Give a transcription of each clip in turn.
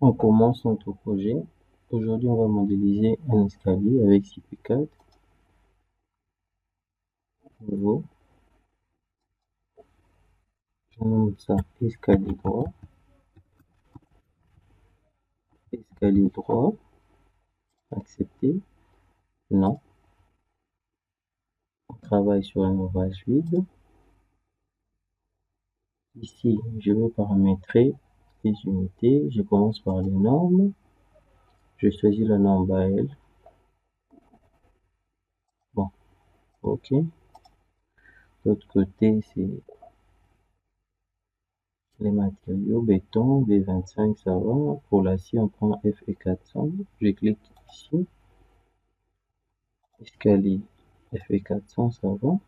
On commence notre projet. Aujourd'hui, on va modéliser un escalier avec 6 piquettes. Nouveau. Je nomme ça escalier droit. Escalier droit. Accepter. Non. On travaille sur un ouvrage vide. Ici, je vais paramétrer les unités. Je commence par les normes. Je choisis la norme BAEL. Bon, ok. De l'autre côté, c'est les matériaux. Béton, B25, ça va. Pour l'acier, on prend FE400. Je clique ici. Escalier, FE400, ça va.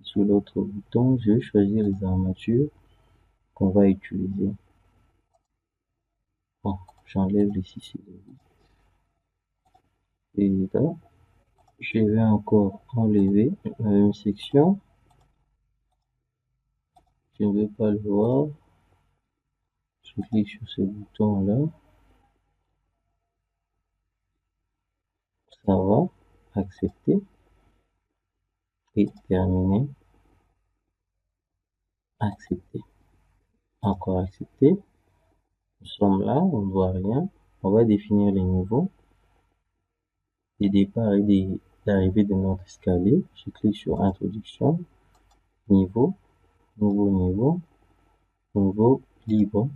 Sur l'autre bouton, je vais choisir les armatures qu'on va utiliser. Bon, j'enlève les 6 et là, je vais encore enlever la même section. Je ne veux pas le voir. Je clique sur ce bouton là. Ça va. Accepter. Et terminer. Accepter. Encore accepter. Nous sommes là, on ne voit rien. On va définir les niveaux. Des départs et d'arrivée de notre escalier. Je clique sur introduction. Niveau. Nouveau niveau. Nouveau libre.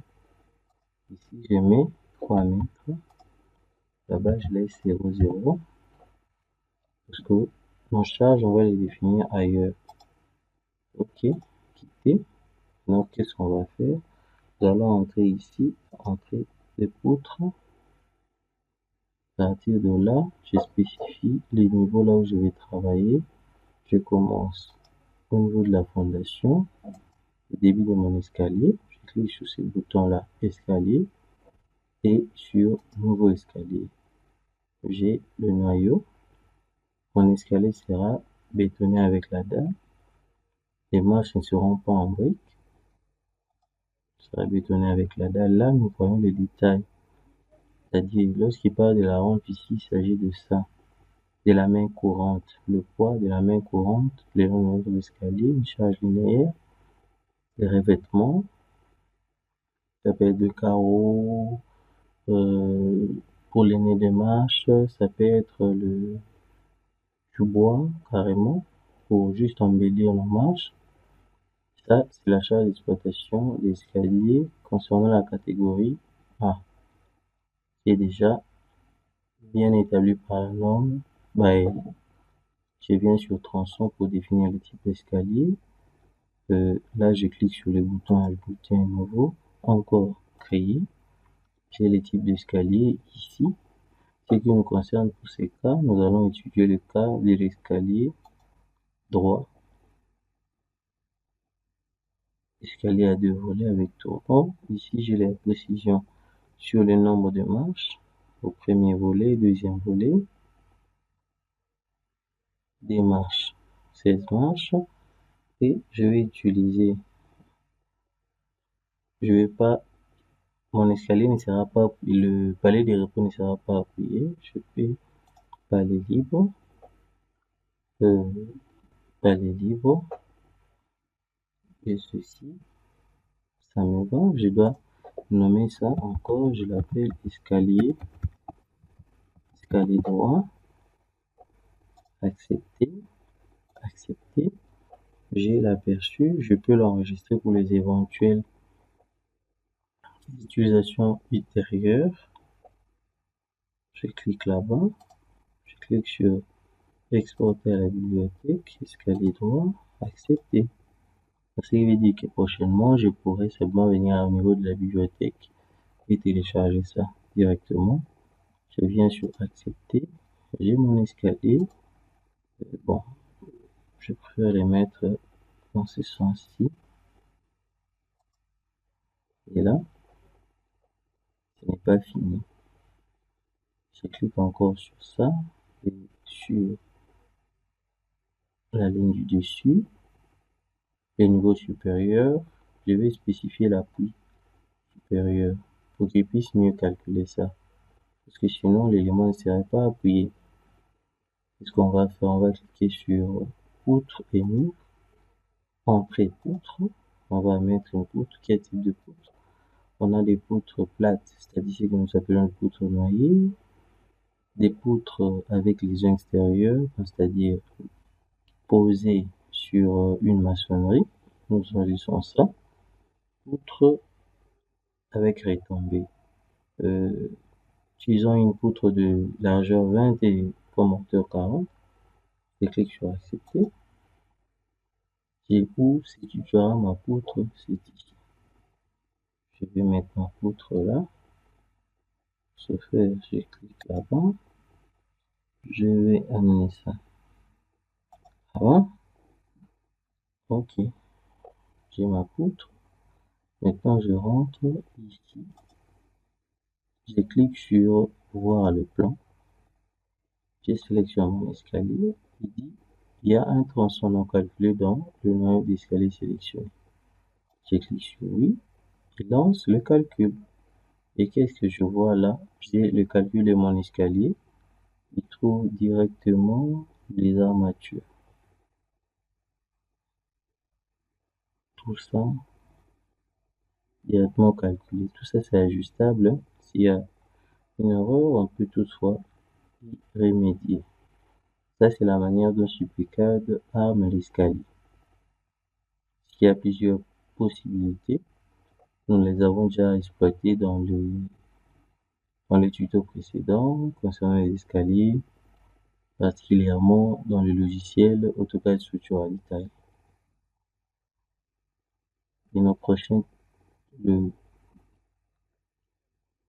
Ici, je mets 3 mètres. Là-bas, je laisse 0,0. Parce que nos charges, on va les définir ailleurs. Ok, quitter. Donc, qu'est-ce qu'on va faire? Nous allons entrer ici, entrer des poutres. À partir de là, je spécifie les niveaux là où je vais travailler. Je commence au niveau de la fondation, le début de mon escalier. Je clique sur ce bouton-là, escalier, et sur nouveau escalier. J'ai le noyau. Mon escalier sera bétonné avec la dalle. Les marches ne seront pas en briques. Sera bétonné avec la dalle. Là, nous voyons les détails. C'est-à-dire, lorsqu'il parle de la rampe ici, il s'agit de ça. De la main courante. Le poids de la main courante, le long de l'escalier, une charge linéaire, les revêtements, ça peut être de carreaux, pour les nez de marche, ça peut être du bois, carrément, pour juste embellir nos marches. Ça, c'est la charge d'exploitation des escaliers concernant la catégorie A, qui est déjà bien établie par la norme BAEL. Je viens sur tronçon pour définir le type d'escalier. Là, je clique sur le bouton ajouter un nouveau, encore créer. J'ai les types d'escalier ici. Ce qui nous concerne pour ces cas, nous allons étudier le cas de l'escalier droit. Escalier à 2 volets avec tournon. Ici, j'ai la précision sur le nombre de marches. Au premier volet, deuxième volet. Des marches, 16 marches. Et je vais utiliser, je vais pas, mon escalier ne sera pas, le palais de repos ne sera pas appuyé. Je fais palais libre, palais libre. Et ceci, ça me va. Je dois nommer ça encore. Je l'appelle escalier, escalier droit. Accepter, accepter. J'ai l'aperçu. Je peux l'enregistrer pour les éventuelles utilisations ultérieures. Je clique là-bas. Je clique sur exporter à la bibliothèque, escalier droit, accepter. Ce qui veut dire que prochainement, je pourrais seulement venir au niveau de la bibliothèque et télécharger ça directement. Je viens sur accepter. J'ai mon escalier. Bon, je préfère les mettre dans ce sens-ci. Et là, ce n'est pas fini. Je clique encore sur ça et sur la ligne du dessus, le niveau supérieur, je vais spécifier l'appui supérieur. pour qu'il puisse mieux calculer ça. Parce que sinon, l'élément ne serait pas appuyé. Ce qu'on va faire, on va cliquer sur poutre et mur, entrée poutre. On va mettre une poutre. Quel type de poutre? On a des poutres plates, c'est-à-dire ce que nous appelons une poutre noyée, des poutres avec les joints extérieurs, c'est-à-dire posées sur une maçonnerie. Nous choisissons ça. Poutre avec retombée. Utilisons une poutre de largeur 20 et comme hauteur 40. Je clique sur accepter. Et où se situera ma poutre? C'est ici. Je vais mettre ma poutre là. Ce fait, je clique là-bas. Je vais amener ça là-bas. Ok, j'ai ma poutre. Maintenant, je rentre ici. Je clique sur voir le plan. Je sélectionne mon escalier. Il dit il y a un tronçon non calculé dans le noyau d'escalier sélectionné. Je clique sur oui. Il lance le calcul. Et qu'est-ce que je vois là? J'ai le calcul de mon escalier. Il trouve directement les armatures. Tout ça, directement calculé. Tout ça, c'est ajustable. S'il y a une erreur, on peut toutefois y remédier. Ça, c'est la manière dont SuperCAD arme l'escalier. Il y a plusieurs possibilités. Nous les avons déjà exploitées dans les tutos précédents concernant les escaliers, particulièrement dans le logiciel AutoCAD Structural Detail. Et nos prochains, il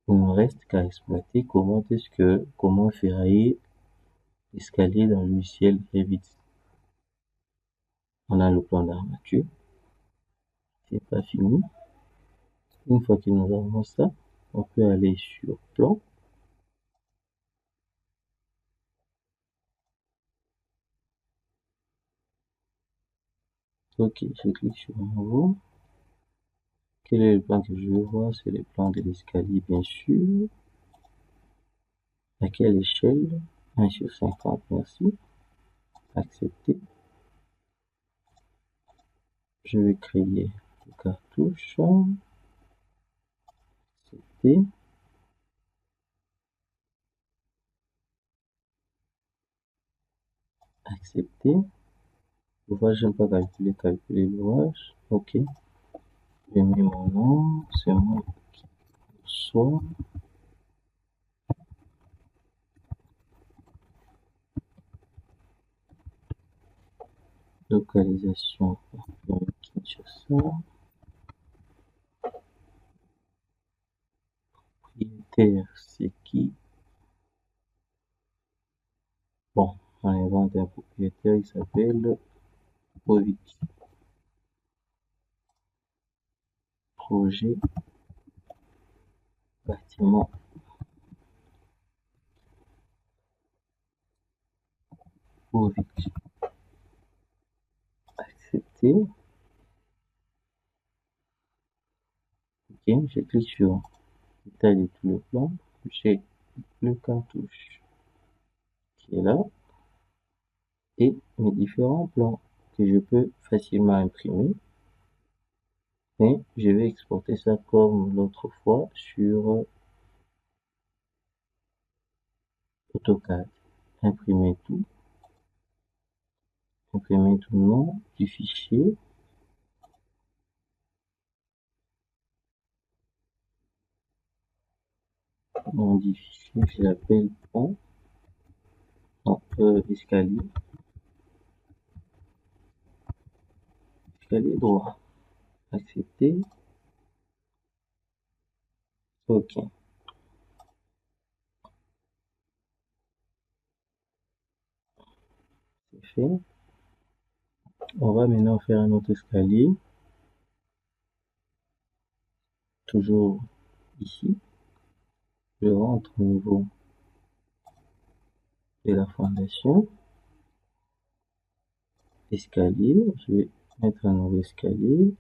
ne reste qu'à exploiter comment ferrailler l'escalier dans le logiciel Revit. On a le plan d'armature. C'est pas fini. Une fois que nous avons ça, on peut aller sur plan. Ok, je clique sur nouveau. Quel est le plan que je veux voir? C'est le plan de l'escalier, bien sûr. À quelle échelle? 1/50, merci. Accepter. Je vais créer une cartouche. Accepter. Accepter. L'ouvrage, j'aime pas calculer l'ouvrage. Ok. Je mets mon nom. C'est moi qui reçois. Localisation. Kinshasa. Propriétaire, c'est qui? Bon, on invente un propriétaire, il s'appelle Ovic. Projet bâtiment Ovic. Accepter. Ok, je clique sur détail de tout le plan. J'ai le cartouche qui est là et mes différents plans que je peux facilement imprimer. Et je vais exporter ça comme l'autre fois sur AutoCAD. Imprimer tout le nom du fichier. Nom du fichier, je l'appelle pont. Escalier. Escalier droit. Accepter. Ok. C'est fait. On va maintenant faire un autre escalier. Toujours ici. Je rentre au niveau de la fondation. Escalier. Je vais mettre un nouveau escalier.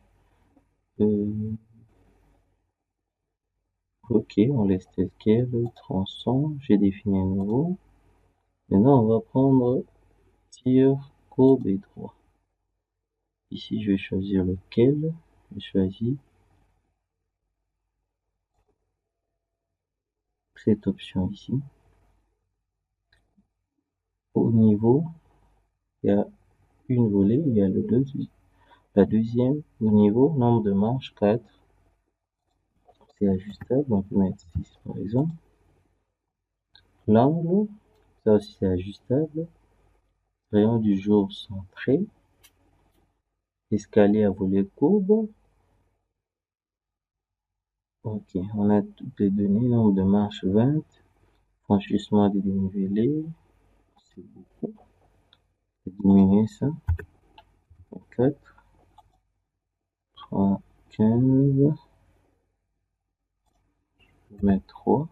Ok, on laisse tel quel, tronçon, j'ai défini un nouveau. Maintenant, on va prendre tir, courbe et droit. Ici, je vais choisir lequel. Je choisis cette option ici. Au niveau, il y a une volée, il y a la deuxième. Au niveau, nombre de marches, 4. C'est ajustable, on peut mettre 6 par exemple. L'angle, ça aussi c'est ajustable. Rayon du jour centré. Escalier à volet courbe. Ok, on a toutes les données. Nombre de marches 20. Franchissement des dénivelés. C'est beaucoup. Je vais diminuer ça. 4, 3, 15. Je vais mettre 3.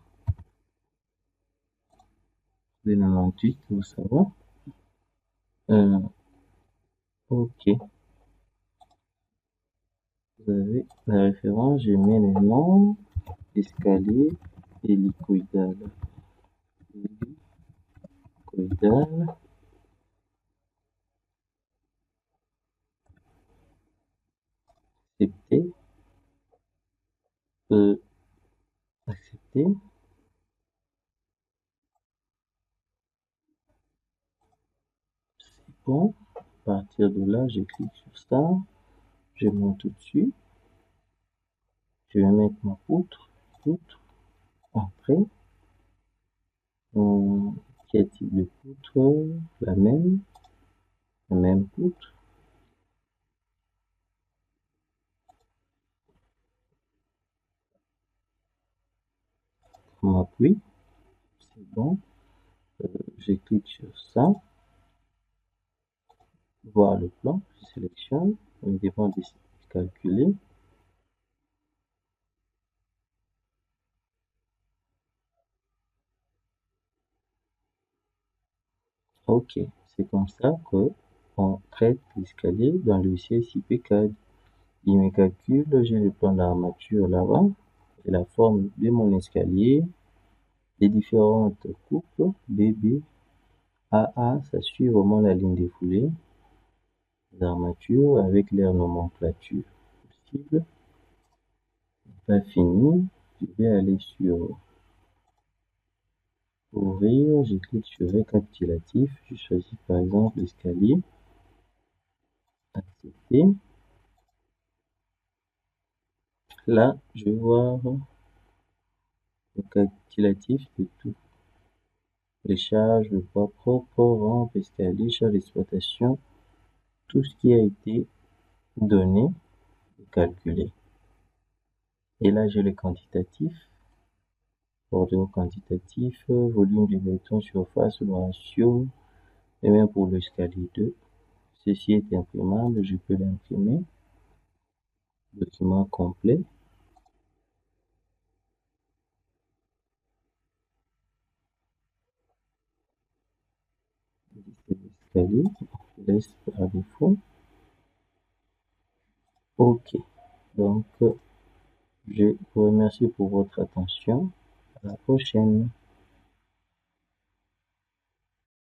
98, ça va. Ok, vous avez la référence. Je mets les noms. Escalier hélicoïdal. Hélicoïdal. Accepter. Accepter. C'est bon. À partir de là, je clique sur ça. Je monte au-dessus. Je vais mettre ma poutre. Poutre. Entrée. Quel type de poutre? La même. La même poutre. On appuie. C'est bon. Je clique sur ça. Voir le plan. Je sélectionne. Il dépend de calculer. Ok, c'est comme ça que on traite l'escalier dans le CSIP-CAD. Il me calcule, j'ai le plan d'armature là-bas, et la forme de mon escalier, les différentes coupes, BB, AA, ça suit vraiment la ligne défoulée, les armatures avec leur nomenclature possible. Pas fini, je vais aller sur ouvrir, je clique sur récapitulatif, je choisis par exemple l'escalier, accepter. Là, je vais voir le récapitulatif de tout. Les charges, le poids propre, rampe, escalier, charge d'exploitation, tout ce qui a été donné et calculé. Et là, j'ai le quantitatif, ordre quantitatif, volume du béton, surface, le ratio, et même pour l'escalier 2. Ceci est imprimable, je peux l'imprimer. Document complet. L'escalier, je laisse par défaut. Ok, donc je vous remercie pour votre attention. À la prochaine.